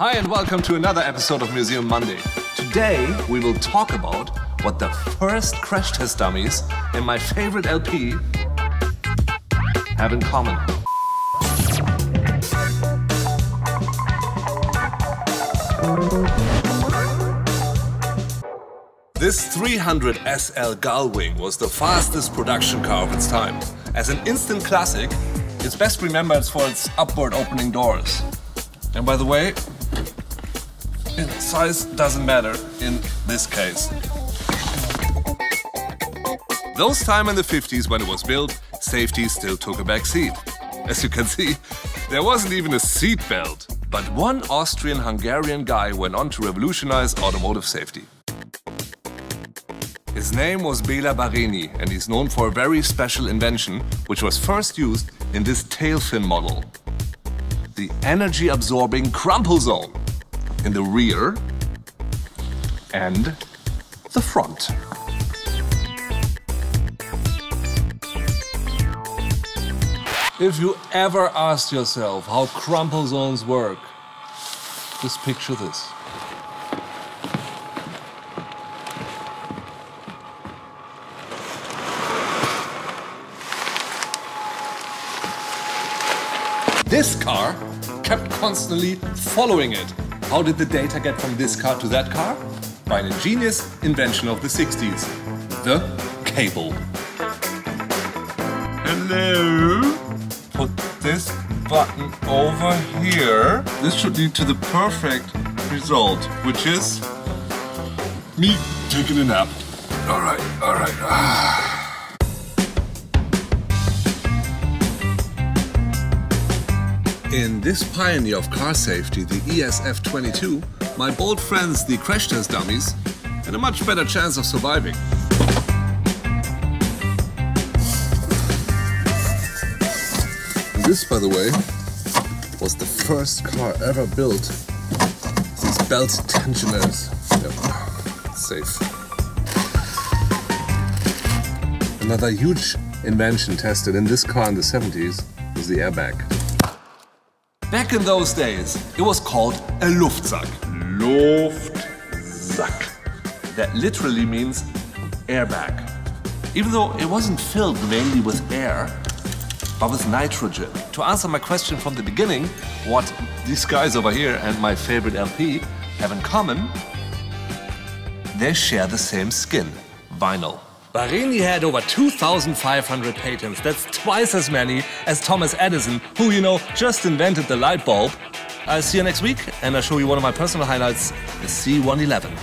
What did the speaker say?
Hi and welcome to another episode of Museum Monday. Today we will talk about what the first crash test dummies in my favorite LP have in common. This 300 SL Gullwing was the fastest production car of its time. As an instant classic, it's best remembered for its upward opening doors. And by the way, size doesn't matter in this case. Those time in the 50s when it was built, safety still took a back seat. As you can see, there wasn't even a seat belt. But one Austrian-Hungarian guy went on to revolutionize automotive safety. His name was Béla Barény, and he's known for a very special invention which was first used in this tail fin model. The energy-absorbing crumple zone in the rear and the front. If you ever asked yourself how crumple zones work, just picture this. This car kept constantly following it. How did the data get from this car to that car? By an ingenious invention of the 60s, the cable. Hello? Put this button over here. This should lead to the perfect result, which is me taking a nap. All right. In this pioneer of car safety, the ESF22, my bold friends, the crash test dummies, had a much better chance of surviving. This, by the way, was the first car ever built. These belt tensioners. Yep. Safe. Another huge invention tested in this car in the 70s was the airbag. Back in those days, it was called a Luftsack. Luftsack. That literally means airbag. Even though it wasn't filled mainly with air, but with nitrogen. To answer my question from the beginning, what these guys over here and my favorite LP have in common, they share the same skin, vinyl. Barény had over 2,500 patents. That's twice as many as Thomas Edison, who, you know, just invented the light bulb. I'll see you next week, and I'll show you one of my personal highlights, the C111.